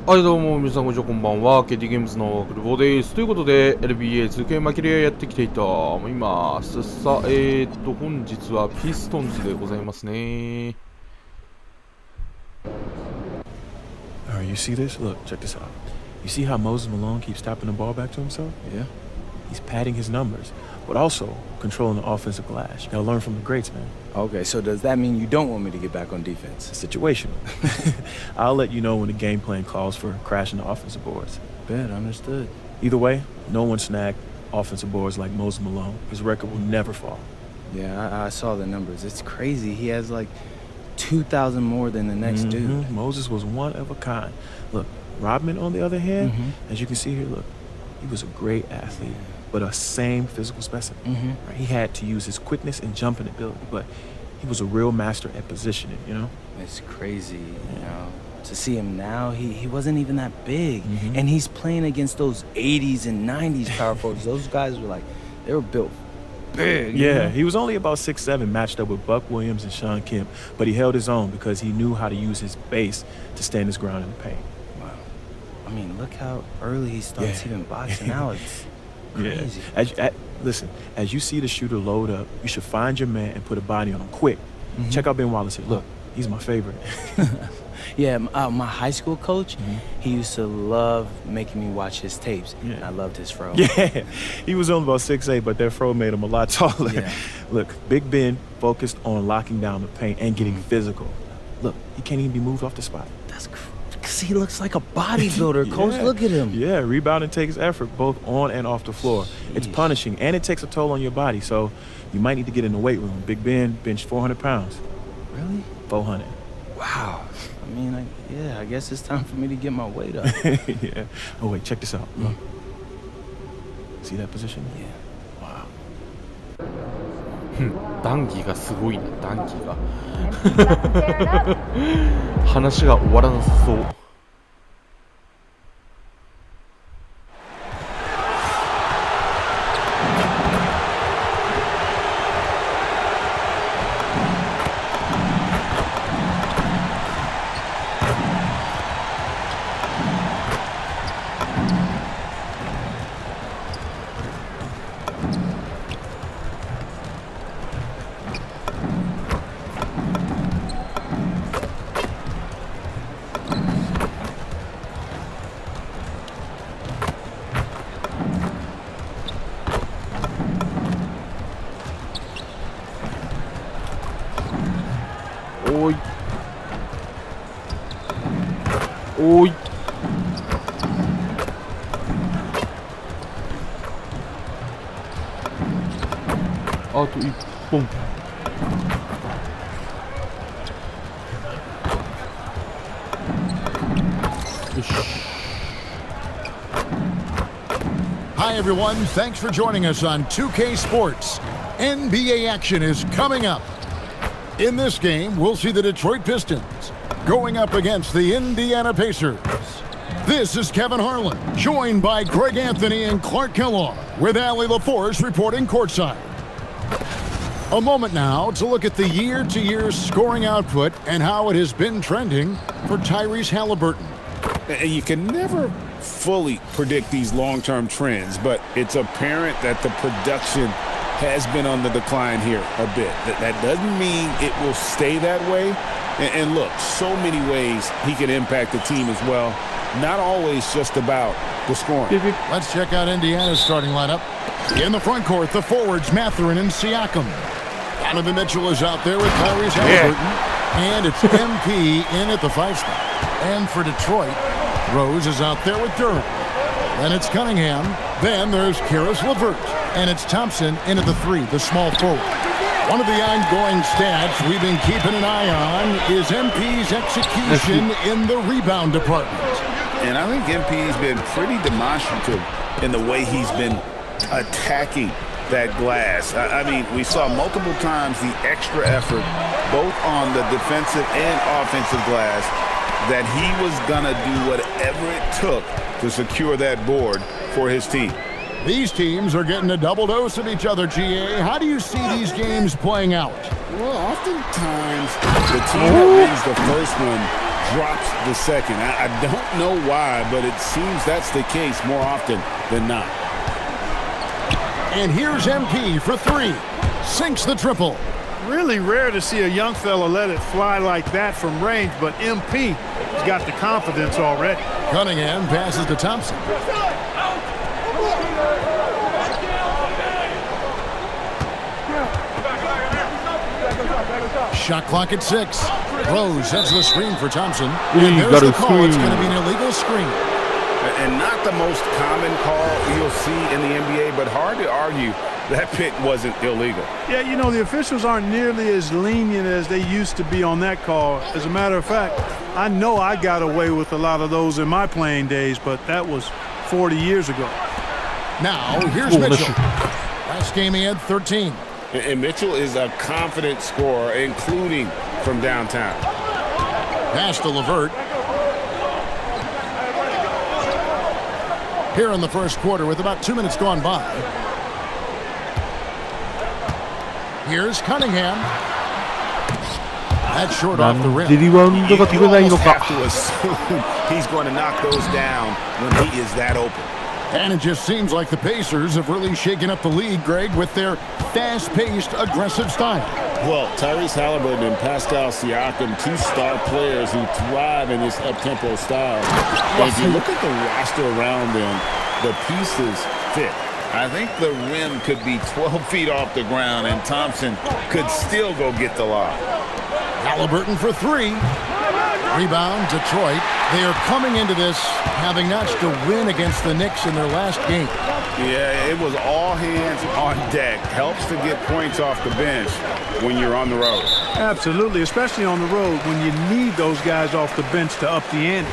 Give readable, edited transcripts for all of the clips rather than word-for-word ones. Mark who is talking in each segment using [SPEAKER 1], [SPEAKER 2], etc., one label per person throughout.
[SPEAKER 1] はい、どうも、皆さん、こんにちは、こんばんは。KT ゲームズのクルボーです。ということで、LBA2K マキリアやってきていた思います。さあ、本日はピストンズでございますね。
[SPEAKER 2] Alright, you see this? Look, check this out. You see how Moses Malone keeps tapping the ball back to himself?
[SPEAKER 3] Yeah.
[SPEAKER 2] He's padding his numbers, but also controlling the offensive glass. You gotta learn from the greats, man.
[SPEAKER 3] Okay, so does that mean you don't want me to get back on defense?
[SPEAKER 2] It's situational. I'll let you know when the game plan calls for crashing the offensive boards.
[SPEAKER 3] Bet, understood.
[SPEAKER 2] Either way, no one snagged offensive boards like Moses Malone. His record will never fall.
[SPEAKER 3] Yeah, I saw the numbers. It's crazy. He has like 2,000 more than the next dude.
[SPEAKER 2] Moses was one of a kind. Look, Rodman, on the other hand, as you can see here, look, he was a great athlete, but a same physical specimen. Right? He had to use his quickness and jumping ability, but he was a real master at positioning, you know?
[SPEAKER 3] It's crazy, you know. To see him now, he wasn't even that big. And he's playing against those 80s and 90s power forwards. Those guys were like, they were built big.
[SPEAKER 2] Yeah,
[SPEAKER 3] you know?
[SPEAKER 2] he was only about 6'7", matched up with Buck Williams and Sean Kemp, but he held his own because he knew how to use his base to stand his ground in the paint.
[SPEAKER 3] Wow. I mean, look how early he starts even boxing out. It's crazy.
[SPEAKER 2] Listen, as you see the shooter load up, you should find your man and put a body on him quick. Check out Ben Wallace here. Look, he's my favorite.
[SPEAKER 3] Yeah, my high school coach, he used to love making me watch his tapes.
[SPEAKER 2] Yeah.
[SPEAKER 3] And I loved his fro.
[SPEAKER 2] Yeah, he was only about 6'8", but that fro made him a lot taller.
[SPEAKER 3] Yeah.
[SPEAKER 2] Look, Big Ben focused on locking down the paint and getting physical. Look, he can't even be moved off the spot.
[SPEAKER 3] That's because he looks like a bodybuilder, coach.
[SPEAKER 2] Yeah.
[SPEAKER 3] Look at him.
[SPEAKER 2] Yeah, rebounding takes effort both on and off the floor. It's punishing, and it takes a toll on your body, so you might need to get in the weight room. Big Ben benched 400 pounds.
[SPEAKER 3] Really?
[SPEAKER 2] 400.
[SPEAKER 3] Wow. I mean, I guess it's time for me to get my weight up.
[SPEAKER 2] Yeah. Oh, wait, check this out. Look. See that position?
[SPEAKER 3] Yeah.
[SPEAKER 2] Wow.
[SPEAKER 1] 談義がすごいな、談義が。話が終わらなさそう。おいおいあと1本。よし。
[SPEAKER 4] Hi, everyone. Thanks for joining us on 2K Sports. NBA action is coming up. In this game, we'll see the Detroit Pistons going up against the Indiana Pacers. This is Kevin Harlan, joined by Greg Anthony and Clark Kellogg, with Allie LaForce reporting courtside. A moment now to look at the year-to-year scoring output and how it has been trending for Tyrese Halliburton.
[SPEAKER 5] And you can never fully predict these long-term trends, but it's apparent that the production has been on the decline here a bit. That doesn't mean it will stay that way. And look, so many ways he can impact the team as well. Not always just about the scoring.
[SPEAKER 4] Let's check out Indiana's starting lineup. In the front court, the forwards Mathurin and Siakam. Donovan Mitchell is out there with Tyrese Halliburton. And it's MP in at the 5 spot. And for Detroit, Rose is out there with Durant. Then it's Cunningham. Then there's Karis LeVert. And it's Thompson in at the 3, the small forward. One of the ongoing stats we've been keeping an eye on is MP's execution in the rebound department.
[SPEAKER 5] And I think MP's been pretty demonstrative in the way he's been attacking that glass. I mean, we saw multiple times the extra effort, both on the defensive and offensive glass, that he was gonna do whatever it took to secure that board for his team.
[SPEAKER 4] These teams are getting a double dose of each other, GA. How do you see these games playing out?
[SPEAKER 5] Well, oftentimes the team that wins the first one drops the second. I don't know why, but it seems that's the case more often than not.
[SPEAKER 4] And here's MP for three. Sinks the triple.
[SPEAKER 6] Really rare to see a young fella let it fly like that from range, but MP has got the confidence already.
[SPEAKER 4] Cunningham passes to Thompson. Shot clock at 6. Rose sets the screen for Thompson. And there's the call. It's going to be an illegal screen.
[SPEAKER 5] And not the most common call you'll see in the NBA, but hard to argue that pick wasn't illegal.
[SPEAKER 6] Yeah, you know, the officials aren't nearly as lenient as they used to be on that call. As a matter of fact, I know I got away with a lot of those in my playing days, but that was 40 years ago.
[SPEAKER 4] Now, here's Mitchell. Last game he had 13.
[SPEAKER 5] And Mitchell is a confident scorer, including from downtown.
[SPEAKER 4] Pass to LeVert. Here in the first quarter with about 2 minutes gone by. Here's Cunningham. That's short off the rim.
[SPEAKER 1] リバウンドが取れないの
[SPEAKER 5] You
[SPEAKER 1] か
[SPEAKER 5] almost have to assume he's going to knock those down when he is that open.
[SPEAKER 4] And it just seems like the Pacers have really shaken up the league, Greg, with their fast-paced, aggressive style.
[SPEAKER 5] Well, Tyrese Halliburton and Pascal Siakam, two star players who thrive in this up-tempo style. And if you look at the roster around them, the pieces fit. I think the rim could be 12 feet off the ground, and Thompson could still go get the lob.
[SPEAKER 4] Halliburton for three. Rebound, Detroit. They are coming into this having notched a win against the Knicks in their last game.
[SPEAKER 5] Yeah, it was all hands on deck. Helps to get points off the bench when you're on the road.
[SPEAKER 6] Absolutely, especially on the road when you need those guys off the bench to up the ante.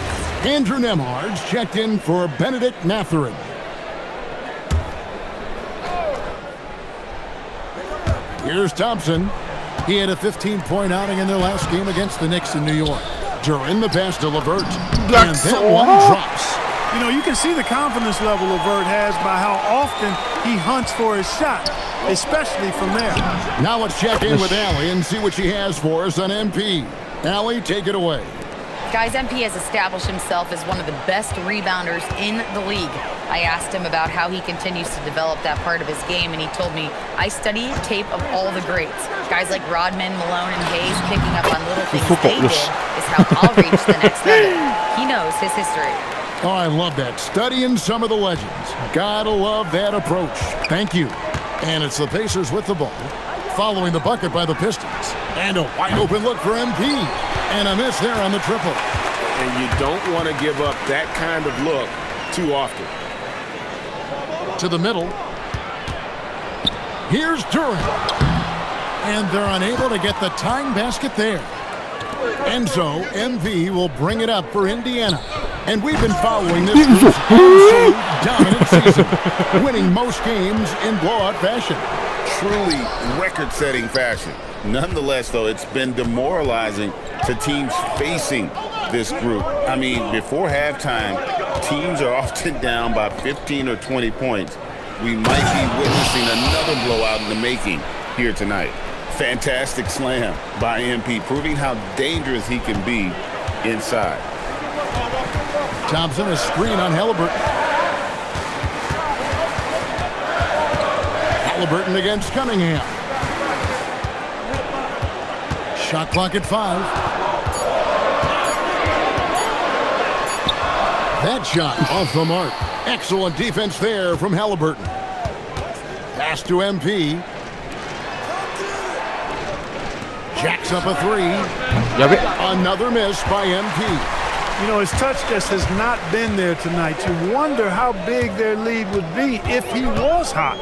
[SPEAKER 4] Andrew Nembhard's checked in for Benedict Mathurin. Here's Thompson. He had a 15-point outing in their last game against the Knicks in New York. During the pass to LeVert. And that one drops.
[SPEAKER 6] You know, you can see the confidence level LeVert has by how often he hunts for his shot, especially from there.
[SPEAKER 4] Now let's check in with Allie and see what she has for us on MP. Allie, take it away.
[SPEAKER 7] Guys, MP has established himself as one of the best rebounders in the league. I asked him about how he continues to develop that part of his game, and he told me, I study tape of all the greats. Guys like Rodman, Malone, and Hayes picking up on little things they did is how I'll reach the next level. He knows his history.
[SPEAKER 4] Oh, I love that. Studying some of the legends. Gotta love that approach. Thank you. And it's the Pacers with the ball, following the bucket by the Pistons. And a wide open look for MP. And a miss there on the triple.
[SPEAKER 5] And you don't want to give up that kind of look too often.
[SPEAKER 4] To the middle. Here's Durant. And they're unable to get the tying basket there. And so MP will bring it up for Indiana. And we've been following this group's absolute dominant season, winning most games in blowout fashion.
[SPEAKER 5] Truly record-setting fashion. Nonetheless, though, it's been demoralizing to teams facing this group. I mean, before halftime, teams are often down by 15 or 20 points. We might be witnessing another blowout in the making here tonight. Fantastic slam by MP, proving how dangerous he can be inside.
[SPEAKER 4] Thompson, a screen on Halliburton. Halliburton against Cunningham. Shot clock at 5. That shot off the mark. Excellent defense there from Halliburton. Pass to MP. Jacks up a 3. Another miss by MP.
[SPEAKER 6] You know, his touch just has not been there tonight. You wonder how big their lead would be if he was hot.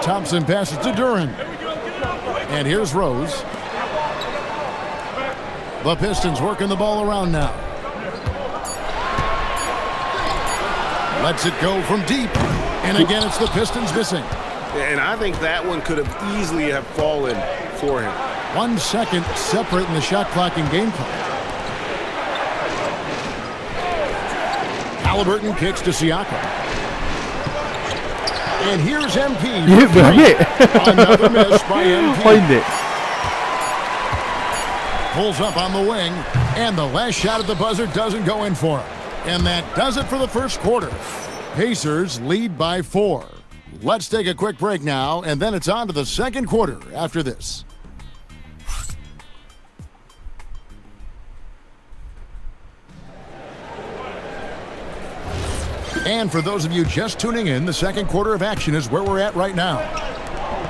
[SPEAKER 4] Thompson passes to Duran. And here's Rose. The Pistons working the ball around now. Lets it go from deep. And again, it's the Pistons missing.
[SPEAKER 5] And I think that one could have easily have fallen for him.
[SPEAKER 4] 1 second separate in the shot clock and game clock. Halliburton kicks to Siakam. And here's MP. Another miss by MP. Pulls up on the wing. And the last shot at the buzzer doesn't go in for him. And that does it for the first quarter. Pacers lead by 4. Let's take a quick break now, and then it's on to the second quarter after this. And for those of you just tuning in, the second quarter of action is where we're at right now.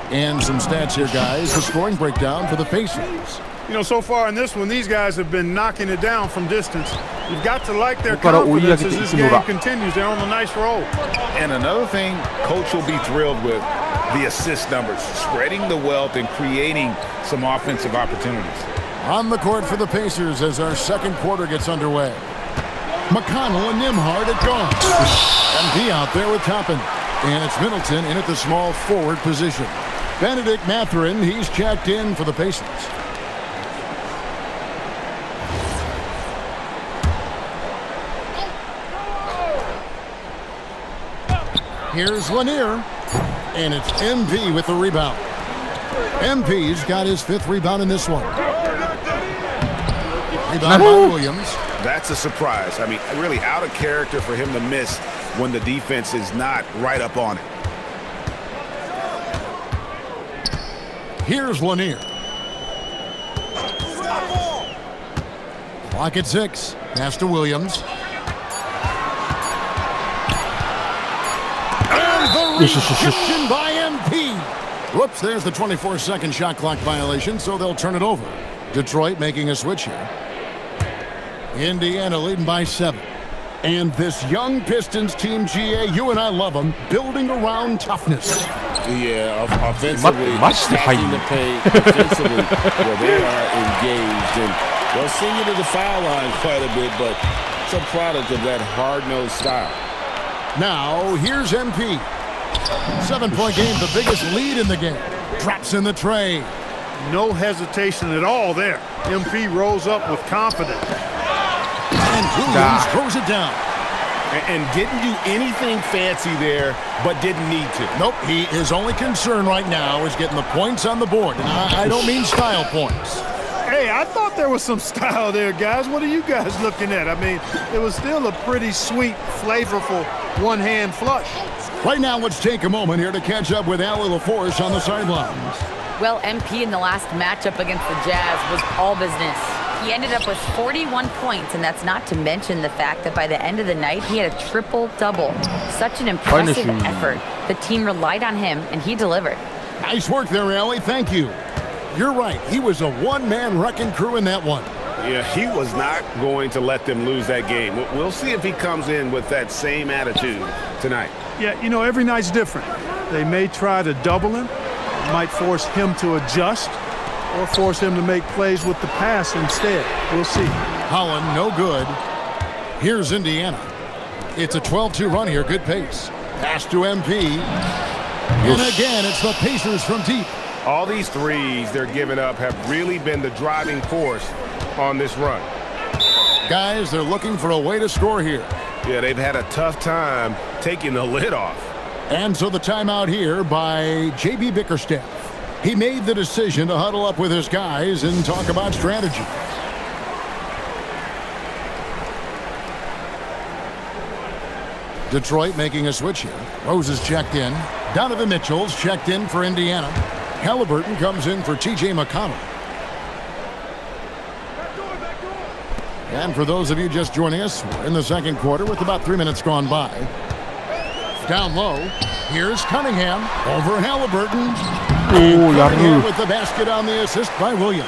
[SPEAKER 4] And some stats here, guys. The scoring breakdown for the Pacers.
[SPEAKER 6] You know, so far in this one, these guys have been knocking it down from distance. You've got to like their
[SPEAKER 1] ここから追い上
[SPEAKER 6] confidence
[SPEAKER 1] げ
[SPEAKER 6] as
[SPEAKER 1] てい
[SPEAKER 6] this
[SPEAKER 1] くの
[SPEAKER 6] game
[SPEAKER 1] が
[SPEAKER 6] continues. They're on a nice roll.
[SPEAKER 5] And another thing, Coach will be thrilled with the assist numbers, spreading the wealth and creating some offensive opportunities.
[SPEAKER 4] On the court for the Pacers as our second quarter gets underway. McConnell and Nembhard at guard. MP out there with Toppin. And it's Middleton in at the small forward position. Benedict Mathurin, he's checked in for the Pacers. Here's Lanier. And it's MP with the rebound. MP's got his 5th rebound in this one. Rebound by Williams.
[SPEAKER 5] That's a surprise. I mean, really out of character for him to miss when the defense is not right up on it.
[SPEAKER 4] Here's Lanier. Clock at 6. Pass to Williams. And the rejection by MP. Whoops, there's the 24-second shot clock violation, so they'll turn it over. Detroit making a switch here. Indiana leading by 7. And this young Pistons team, GA, you and I love them, building around toughness.
[SPEAKER 8] Yeah, offensively,
[SPEAKER 1] much
[SPEAKER 8] attacking the paint, defensively, well, they are engaged. And they'll send you to the foul line quite a bit, but it's a product of that hard-nosed style.
[SPEAKER 4] Now, here's MP. 7-point game, the biggest lead in the game. Drops in the tray.
[SPEAKER 6] No hesitation at all there. MP rolls up with confidence.
[SPEAKER 4] And Williams throws it down.
[SPEAKER 8] And didn't do anything fancy there, but didn't need to.
[SPEAKER 4] Nope, his only concern right now is getting the points on the board. And I don't mean style points.
[SPEAKER 6] Hey, I thought there was some style there, guys. What are you guys looking at? I mean, it was still a pretty sweet, flavorful one-hand flush.
[SPEAKER 4] Right now, let's take a moment here to catch up with Allie LaForce on the sidelines.
[SPEAKER 7] Well, MP in the last matchup against the Jazz was all business. He ended up with 41 points, and that's not to mention the fact that by the end of the night, he had a triple-double. Such an impressive effort. The team relied on him, and he delivered.
[SPEAKER 4] Nice work there, Allie. Thank you. You're right. He was a one-man wrecking crew in that one.
[SPEAKER 5] Yeah, he was not going to let them lose that game. We'll see if he comes in with that same attitude tonight.
[SPEAKER 6] Yeah, you know, every night's different. They may try to double him, might force him to adjust, or force him to make plays with the pass instead. We'll see.
[SPEAKER 4] Holland, no good. Here's Indiana. It's a 12-2 run here, good pace. Pass to MP. And again, it's the Pacers from deep.
[SPEAKER 8] All these threes they're giving up have really been the driving force on this run.
[SPEAKER 4] Guys, they're looking for a way to score here.
[SPEAKER 8] Yeah, they've had a tough time taking the lid off.
[SPEAKER 4] And so the timeout here by J.B. Bickerstaff. He made the decision to huddle up with his guys and talk about strategy. Detroit making a switch here. Rose is checked in. Donovan Mitchell's checked in for Indiana. Halliburton comes in for T.J. McConnell. And for those of you just joining us, we're in the second quarter with about 3 minutes gone by. Down low, here's Cunningham over Halliburton. Cunningham with the basket on the assist by Williams.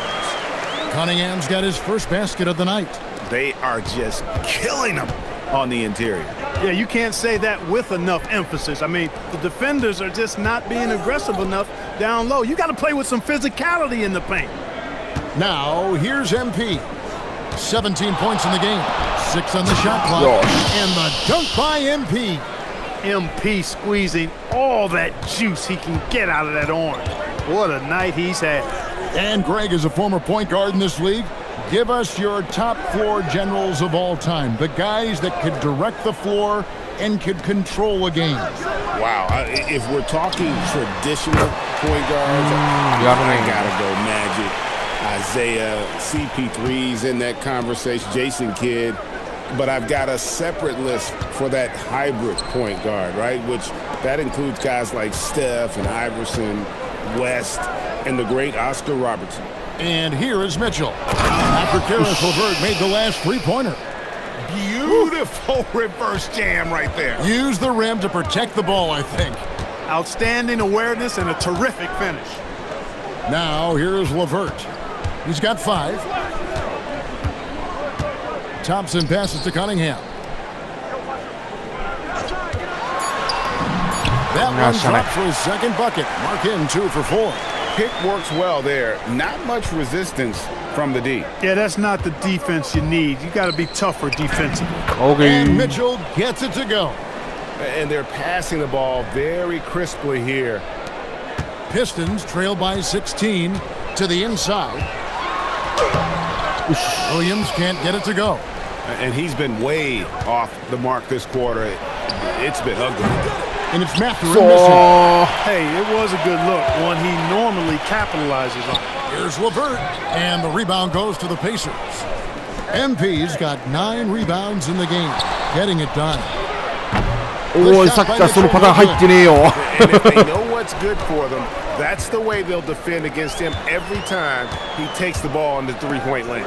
[SPEAKER 4] Cunningham's got his first basket of the night.
[SPEAKER 5] They are just killing them on the interior.
[SPEAKER 6] Yeah, you can't say that with enough emphasis. I mean, the defenders are just not being aggressive enough down low. You got to play with some physicality in the paint.
[SPEAKER 4] Now, here's MP. 17 points in the game. 6 on the shot clock. And the dunk by MP.
[SPEAKER 6] MP squeezing all that juice he can get out of that orange. What a night he's had.
[SPEAKER 4] And Greg is a former point guard in this league. Give us your top floor generals of all time. The guys that could direct the floor and could control a game.
[SPEAKER 8] Wow, if we're talking traditional point guards, I gotta go Magic. Isaiah, CP3's in that conversation, Jason Kidd. But I've got a separate list for that hybrid point guard, right? Which that includes guys like Steph and Iverson, West, and the great Oscar Robertson.
[SPEAKER 4] And here is Mitchell. After Karis LeVert made the last three-pointer.
[SPEAKER 5] Beautiful reverse jam right there.
[SPEAKER 4] Use the rim to protect the ball, I think.
[SPEAKER 6] Outstanding awareness and a terrific finish.
[SPEAKER 4] Now here's LeVert. He's got 5. Thompson passes to Cunningham. That one dropped for his second bucket. Mark in 2 for 4.
[SPEAKER 5] Pick works well there. Not much resistance from the D.
[SPEAKER 6] Yeah, that's not the defense you need. You got to be tougher defensively.
[SPEAKER 1] Okay.
[SPEAKER 4] And Mitchell gets it to go.
[SPEAKER 5] And they're passing the ball very crisply here.
[SPEAKER 4] Pistons trail by 16 to the inside. Williams can't get it to go.
[SPEAKER 5] And he's been way off the mark this quarter. It's been ugly.
[SPEAKER 4] And it's Mathurin missing.
[SPEAKER 6] Hey, it was a good look, one he normally capitalizes on.
[SPEAKER 4] Here's LeVert, and the rebound goes to the Pacers. MP's got 9 rebounds in the game, getting it done.
[SPEAKER 1] おい、さっきからそのパターン入ってねえよ。
[SPEAKER 5] And if they know what's good for them, that's the way they'll defend against him every time he takes the ball in the three-point lane.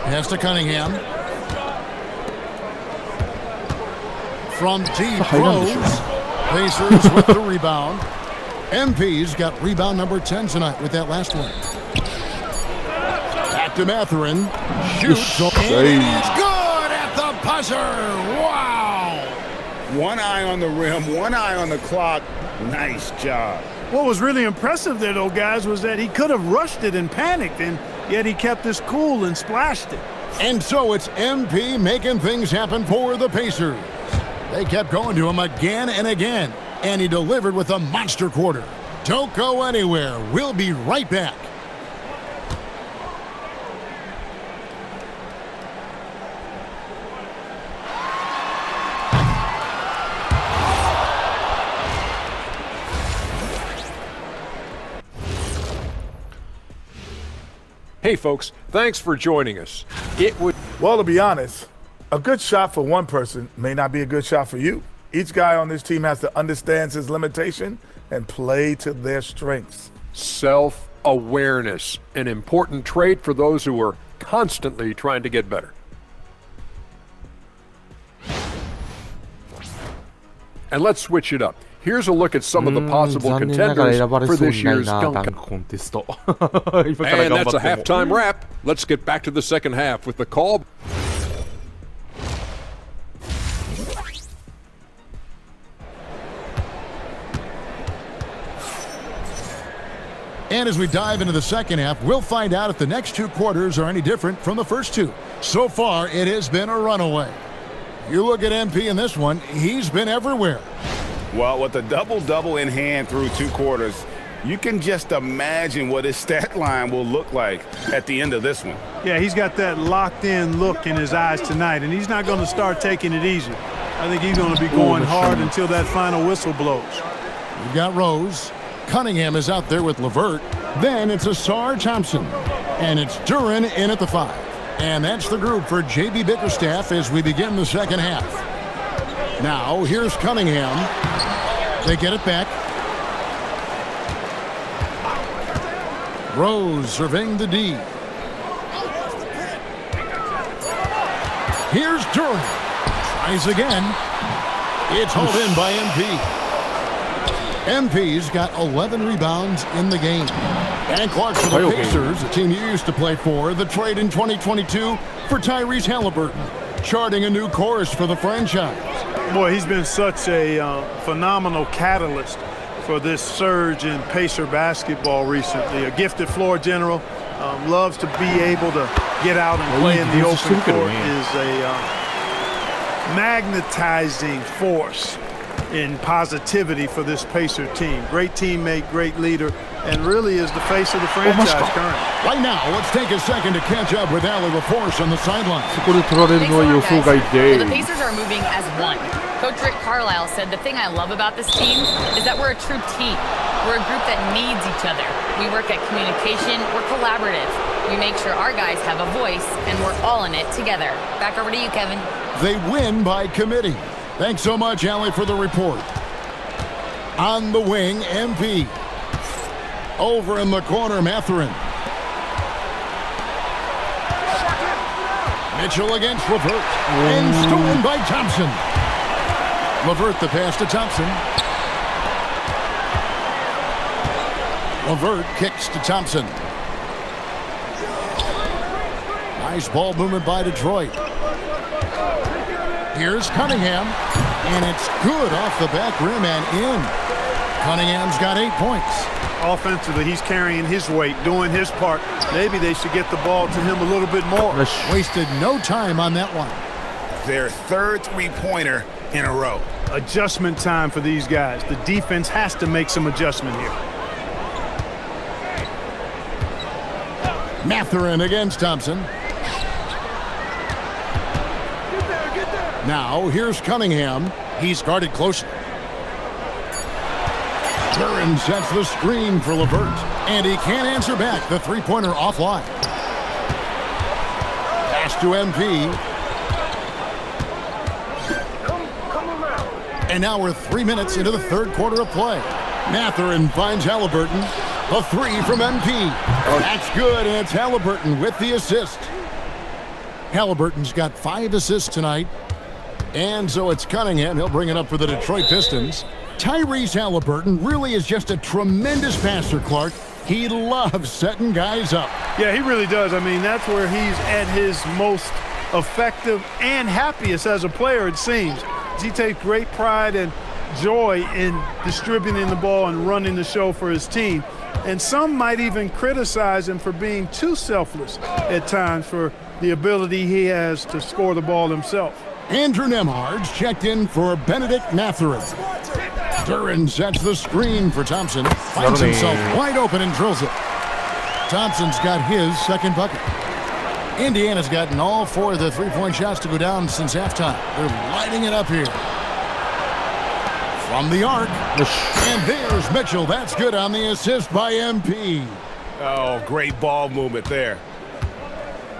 [SPEAKER 4] Pass to Cunningham. From deep Rose. Pacers with the rebound. MP's got rebound number 10 tonight with that last one. Back to Mathurin. Shoots. And it's good at the buzzer. Wow.
[SPEAKER 5] One eye on the rim, one eye on the clock. Nice job.
[SPEAKER 6] What was really impressive there, though, guys, was that he could have rushed it and panicked, and yet he kept his cool and splashed it.
[SPEAKER 4] And so it's MP making things happen for the Pacers. They kept going to him again and again, and he delivered with a monster quarter. Don't go anywhere. We'll be right back.
[SPEAKER 9] Hey folks, thanks for joining us.
[SPEAKER 10] Well, to be honest, a good shot for one person may not be a good shot for you. Each guy on this team has to understand his limitation and play to their strengths.
[SPEAKER 9] Self-awareness, an important trait for those who are constantly trying to get better. And let's switch it up. Here's a look at some of the possible contenders for this year's dunk
[SPEAKER 1] contest.
[SPEAKER 9] And that's a halftime wrap. Let's get back to the second half with the call.
[SPEAKER 4] And as we dive into the second half, we'll find out if the next 2 quarters are any different from the first 2. So far, it has been a runaway. You look at MP in this one, he's been everywhere.
[SPEAKER 5] Well, with a double-double in hand through 2 quarters, you can just imagine what his stat line will look like at the end of this one.
[SPEAKER 6] Yeah, he's got that locked-in look in his eyes tonight, and he's not going to start taking it easy. I think he's going to be going hard until that final whistle blows.
[SPEAKER 4] We've got Rose. Cunningham is out there with LeVert. Then it's Asar Thompson. And it's Duren in at the 5. And that's the group for J.B. Bickerstaff as we begin the second half. Now, here's Cunningham. They get it back. Rose serving the D. Here's Duren. Tries again. It's hauled in by MP. MP's got 11 rebounds in the game. And Clark for the Pacers, a team you used to play for. The trade in 2022 for Tyrese Halliburton, charting a new course for the franchise.
[SPEAKER 6] Boy, he's been such a phenomenal catalyst for this surge in Pacer basketball recently. A gifted floor general, loves to be able to get out and play in the open court, is a magnetizing force in positivity for this Pacer team. Great teammate, great leader, and really is the face of the franchise currently.
[SPEAKER 4] Right now, let's take a second to catch up with Allie LaForce on the sideline.
[SPEAKER 1] そこで取られるのは予想外
[SPEAKER 7] Well,
[SPEAKER 1] で
[SPEAKER 7] the Pacers are moving as one. Coach Rick Carlisle said the thing I love about this team is that we're a true team. We're a group that needs each other. We work at communication, we're collaborative. We make sure our guys have a voice, and we're all in it together. Back over to you, Kevin.
[SPEAKER 4] They win by committee. Thanks so much, Allie, for the report. On the wing, MP. Over in the corner, Mathurin. Mitchell against LeVert. And stolen by Thompson. LeVert the pass to Thompson. LeVert kicks to Thompson. Nice ball movement by Detroit. Here's Cunningham, and it's good off the back rim and in. Cunningham's got 8 points.
[SPEAKER 6] Offensively, he's carrying his weight, doing his part. Maybe they should get the ball to him a little bit more.
[SPEAKER 4] Wasted no time on that one.
[SPEAKER 5] Their third three-pointer in a row.
[SPEAKER 6] Adjustment time for these guys. The defense has to make some adjustment here.
[SPEAKER 4] Mathurin against Thompson. Now, here's Cunningham. He's guarded closely. Duren sets the screen for LeVert. And he can't answer back. The three-pointer offline. Pass to MP. And now we're 3 minutes into the third quarter of play. Mathurin finds Halliburton. A three from MP. That's good, and it's Halliburton with the assist. Halliburton's got 5 assists tonight. And so it's Cunningham. He'll bring it up for the Detroit Pistons. Tyrese Halliburton really is just a tremendous passer, Clark. He loves setting guys up.
[SPEAKER 6] Yeah, he really does. I mean, that's where he's at his most effective and happiest as a player, it seems. He takes great pride and joy in distributing the ball and running the show for his team. And some might even criticize him for being too selfless at times for the ability he has to score the ball himself.
[SPEAKER 4] Andrew Nembhard's checked in for Benedict Mathurin. Duren sets the screen for Thompson. Finds himself wide open and drills it. Thompson's got his second bucket. Indiana's gotten all 4 of the three-point shots to go down since halftime. They're lighting it up here. From the arc. And there's Mitchell. That's good on the assist by MP.
[SPEAKER 8] Oh, great ball movement there.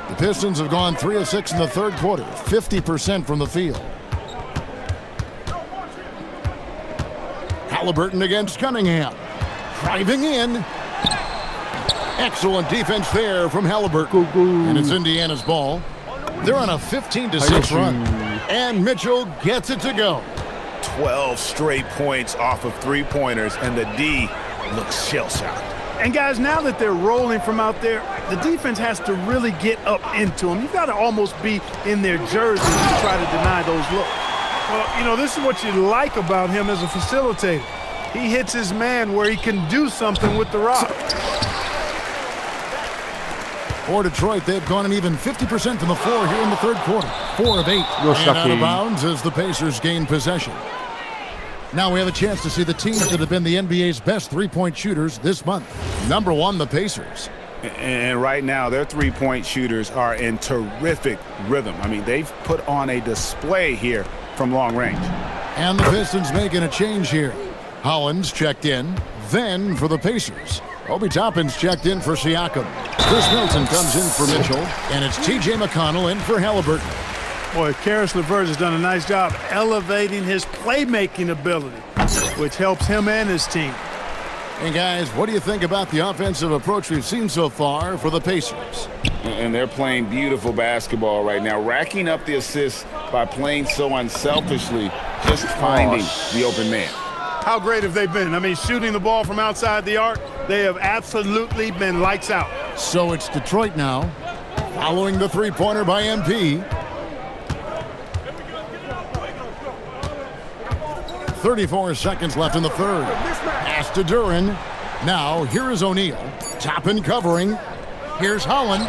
[SPEAKER 4] The Pistons have gone 3 of 6 in the third quarter, 50% from the field. Halliburton against Cunningham. Driving in. Excellent defense there from Halliburton. And it's Indiana's ball. They're on a 15-6 run. And Mitchell gets it to go.
[SPEAKER 5] 12 straight points off of three-pointers, and the D looks shell-shocked.
[SPEAKER 6] And guys, now that they're rolling from out there, the defense has to really get up into them. You've got to almost be in their jerseys to try to deny those looks. Well, you know, this is what you like about him as a facilitator. He hits his man where he can do something with the rock.
[SPEAKER 4] For Detroit, they've gone an even 50% from the floor here in the third quarter. 4 of 8. And out of bounds as the Pacers gain possession. Now we have a chance to see the teams that have been the NBA's best three-point shooters this month. Number 1, the Pacers.
[SPEAKER 5] And right now, their three-point shooters are in terrific rhythm. I mean, they've put on a display here from long range.
[SPEAKER 4] And the Pistons making a change here. Hollins checked in. Then for the Pacers, Obi Toppin's checked in for Siakam. Chris Milton comes in for Mitchell. And it's T.J. McConnell in for Halliburton.
[SPEAKER 6] Boy, Caris LeVert has done a nice job elevating his playmaking ability, which helps him and his team.
[SPEAKER 4] And guys, what do you think about the offensive approach we've seen so far for the Pacers?
[SPEAKER 5] And they're playing beautiful basketball right now, racking up the assists by playing so unselfishly, just finding the open man.
[SPEAKER 6] How great have they been? I mean, shooting the ball from outside the arc, they have absolutely been lights out.
[SPEAKER 4] So it's Detroit now, following the three-pointer by MP. 34 seconds left in the third. Pass to Duren. Now, here is O'Neal. Toppin covering. Here's Holland.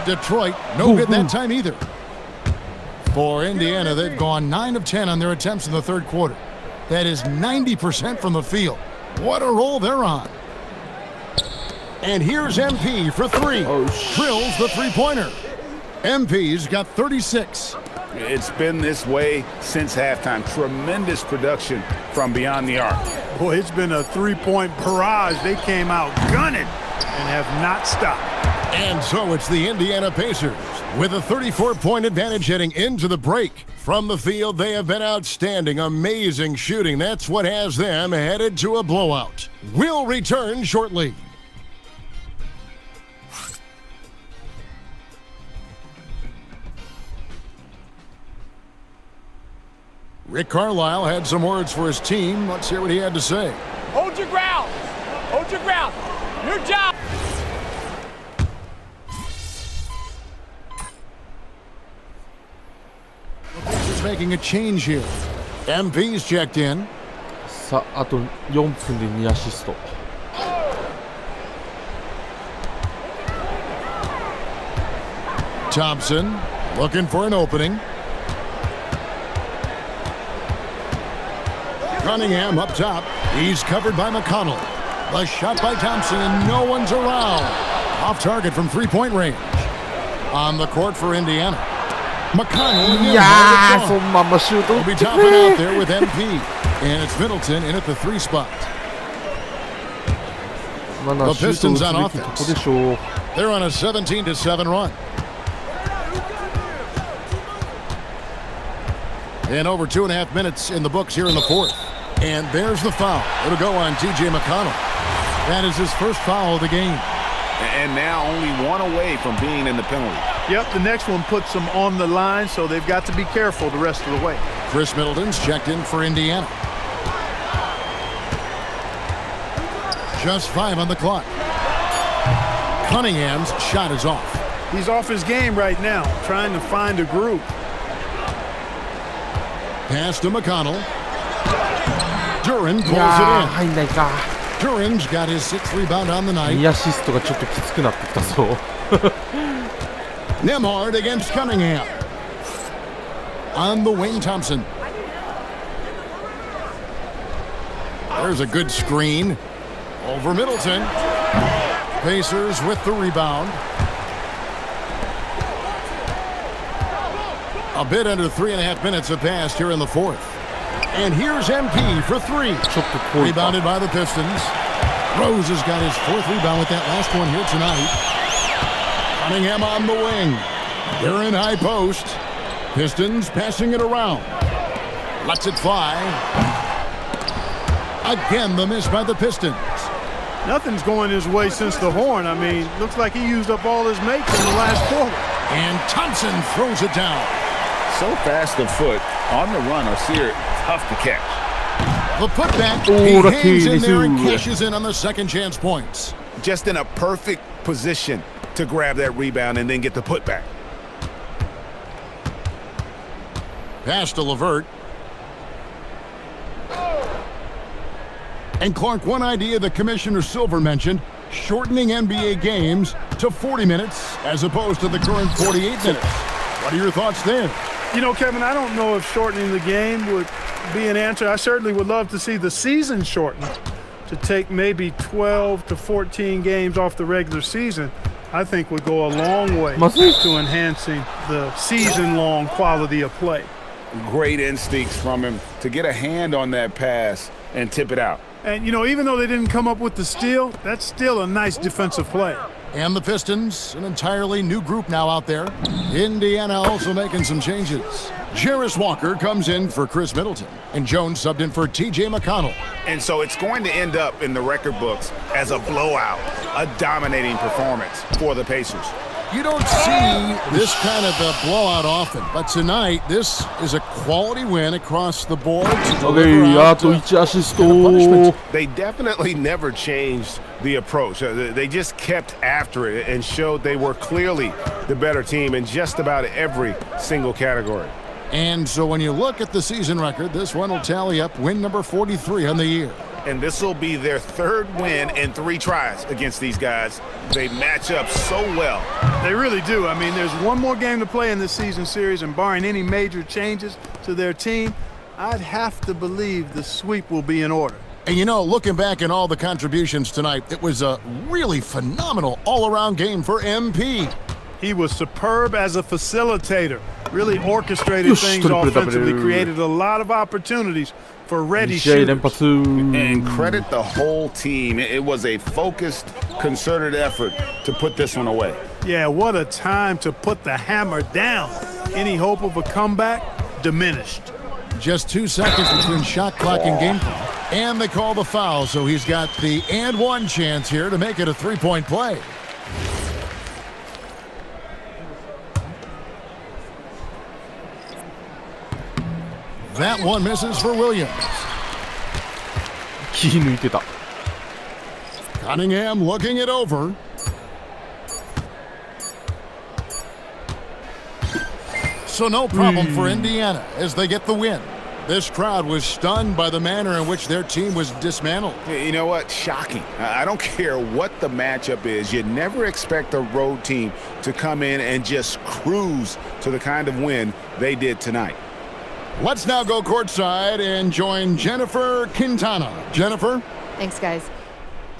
[SPEAKER 4] Detroit, no good that time either. For Indiana, they've gone 9 of 10 on their attempts in the third quarter. That is 90% from the field. What a roll they're on. And here's MP for three. Drills the three-pointer. MP's got 36.
[SPEAKER 5] It's been this way since halftime. Tremendous production from beyond the arc.
[SPEAKER 6] Boy, it's been a three-point barrage. They came out gunning and have not stopped.
[SPEAKER 4] And so it's the Indiana Pacers with a 34-point advantage heading into the break. From the field, they have been outstanding, amazing shooting. That's what has them headed to a blowout. We'll return shortly. Rick Carlisle had some words for his team. Let's hear what he had to say.
[SPEAKER 11] Hold your ground. Hold your ground. Your job.
[SPEAKER 4] He's making a change here. MP's checked in.
[SPEAKER 1] さあ、あと4分で2アシスト。
[SPEAKER 4] Thompson looking for an opening. Cunningham up top. He's covered by McConnell. The shot by Thompson, and no one's around. Off target from three-point range. On the court for Indiana. McConnell. Will be topping out there with MP. And it's Middleton in at the three spot. The Pistons on offense. They're on a 17-7 run. And over 2.5 minutes in the books here in the fourth. And there's the foul. It'll go on T.J. McConnell. That is his first foul of the game.
[SPEAKER 5] And now only one away from being in the penalty.
[SPEAKER 6] Yep, the next one puts them on the line, so they've got to be careful the rest of the way.
[SPEAKER 4] Chris Middleton's checked in for Indiana. Just 5 on the clock. Cunningham's shot is off.
[SPEAKER 6] He's off his game right now, trying to find a groove.
[SPEAKER 4] Pass to McConnell. Duran pulls it in. Duran's got his 6th rebound on the night.
[SPEAKER 1] 2アシストがちょっときつくなってきたそう。
[SPEAKER 4] Nembhard against Cunningham. On the wing, Thompson. There's a good screen. Over Middleton. Pacers with the rebound. A bit under 3.5 minutes have passed here in the fourth. And here's MP for three. Rebounded by the Pistons. Rose has got his 4th rebound with that last one here tonight. Cunningham on the wing. They're in high post. Pistons passing it around. Lets it fly. Again, the miss by the Pistons.
[SPEAKER 6] Nothing's going his way since the horn. I mean, looks like he used up all his mates in the last quarter.
[SPEAKER 4] And Thompson throws it down.
[SPEAKER 5] So fast of foot on the run, Osir, tough to catch.
[SPEAKER 4] The putback, he hangs in there and cashes in on the second chance points.
[SPEAKER 5] Just in a perfect position to grab that rebound and then get the putback.
[SPEAKER 4] Pass to LeVert. And Clark, one idea that Commissioner Silver mentioned, shortening NBA games to 40 minutes as opposed to the current 48 minutes. What are your thoughts there?
[SPEAKER 6] You know, Kevin, I don't know if shortening the game would be an answer. I certainly would love to see the season shortened to take maybe 12 to 14 games off the regular season. I think would go a long way to enhancing the season-long quality of play.
[SPEAKER 5] Great instincts from him to get a hand on that pass and tip it out.
[SPEAKER 6] And, you know, even though they didn't come up with the steal, that's still a nice defensive play.
[SPEAKER 4] And the Pistons, an entirely new group now out there. Indiana also making some changes. Jarris Walker comes in for Chris Middleton, and Jones subbed in for T.J. McConnell.
[SPEAKER 5] And so it's going to end up in the record books as a blowout, a dominating performance for the Pacers.
[SPEAKER 4] You don't see this kind of a blowout often, but tonight this is a quality win across the board.
[SPEAKER 8] They definitely never changed the approach. They just kept after it and showed they were clearly the better team in just about every single category.
[SPEAKER 4] And so when you look at the season record, this one will tally up win number 43 on the year.
[SPEAKER 5] And this will be their 3rd win in 3 tries against these guys. They match up so well.
[SPEAKER 6] They really do. I mean, there's one more game to play in this season series, and barring any major changes to their team, I'd have to believe the sweep will be in order.
[SPEAKER 4] And you know, looking back at all the contributions tonight, it was a really phenomenal all-around game for MP.
[SPEAKER 6] He was superb as a facilitator, really orchestrated things offensively, created a lot of opportunities for ready shooters.
[SPEAKER 5] And credit the whole team. It was a focused, concerted effort to put this one away.
[SPEAKER 6] Yeah, what a time to put the hammer down. Any hope of a comeback diminished.
[SPEAKER 4] Just 2 seconds between shot clock and game clock. And they call the foul, so he's got the and one chance here to make it a 3-point play. That one misses for Williams.
[SPEAKER 1] 気抜いてた。
[SPEAKER 4] Cunningham looking it over. So no problem for Indiana as they get the win. This crowd was stunned by the manner in which their team was dismantled.
[SPEAKER 5] You know what? Shocking. I don't care what the matchup is. You never expect a road team to come in and just cruise to the kind of win they did tonight.
[SPEAKER 4] Let's now go courtside and join Jennifer Quintana. Jennifer?
[SPEAKER 12] Thanks, guys.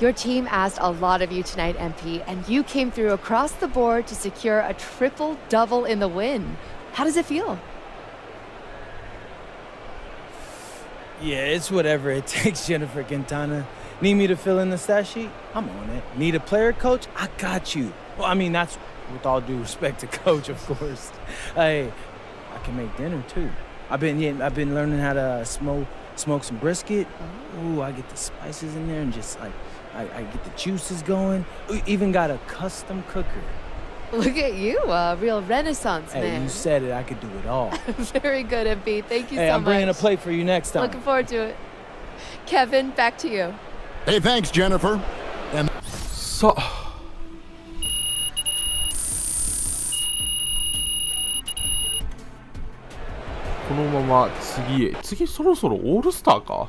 [SPEAKER 12] Your team asked a lot of you tonight, MP, and you came through across the board to secure a triple-double in the win. How does it feel?
[SPEAKER 3] Yeah, it's whatever it takes, Jennifer Quintana. Need me to fill in the stat sheet? I'm on it. Need a player coach? I got you. Well, I mean, that's with all due respect to coach, of course. Hey, I can make dinner, too. I've been learning how to smoke some brisket. Ooh, I get the spices in there and just like I get the juices going. We even got a custom cooker.
[SPEAKER 12] Look at you, a real renaissance man.
[SPEAKER 3] Hey, you said it. I could do it all.
[SPEAKER 12] Very good, MP. Thank you so much.
[SPEAKER 3] Hey, I'm bringing a plate for you next time.
[SPEAKER 12] Looking forward to it. Kevin, back to you.
[SPEAKER 4] Hey, thanks, Jennifer. And
[SPEAKER 1] さあ。 このまま次へ。次そろそろオールスターか。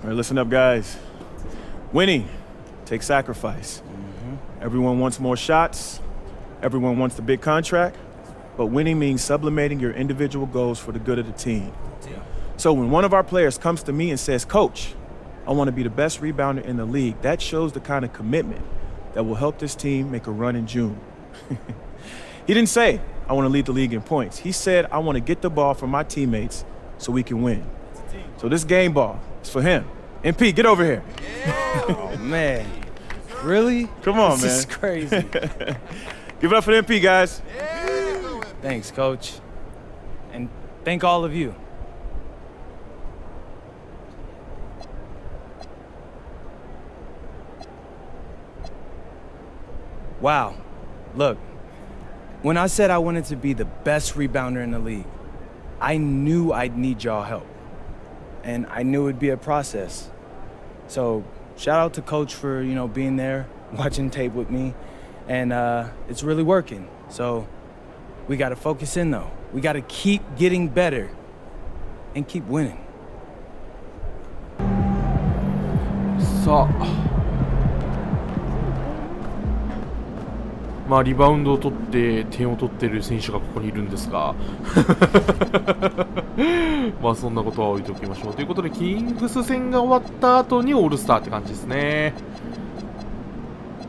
[SPEAKER 2] All right, listen up, guys. Winning takes sacrifice. Everyone wants more shots. Everyone wants the big contract. But winning means sublimating your individual goals for the good of the team. So when one of our players comes to me and says, Coach, I want to be the best rebounder in the league, that shows the kind of commitment that will help this team make a run in June. He didn't say, I want to lead the league in points. He said, I want to get the ball from my teammates so we can win. So this game ball is for him. MP, get over here.
[SPEAKER 3] Oh, man. Really?
[SPEAKER 2] Come on,
[SPEAKER 3] this
[SPEAKER 2] man.
[SPEAKER 3] This is crazy.
[SPEAKER 2] Give it up for the MP, guys.
[SPEAKER 3] Thanks, Coach. And thank all of you. Wow. Look, when I said I wanted to be the best rebounder in the league, I knew I'd need y'all help. And I knew it'd be a process. So shout out to Coach for, being there, watching tape with me. And it's really working. So we got to focus in, though. We got to keep getting better and keep winning.
[SPEAKER 1] さあ。 まあリバウンドを取って点を取っている選手がここにいるんですがまあそんなことは置いておきましょうということでキングス戦が終わった後にオールスターって感じですね。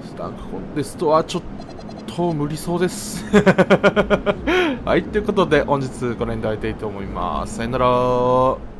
[SPEAKER 1] スタンクコンテストはちょっと無理そうですはい、ということで本日これに終わりたいと思います。さよなら。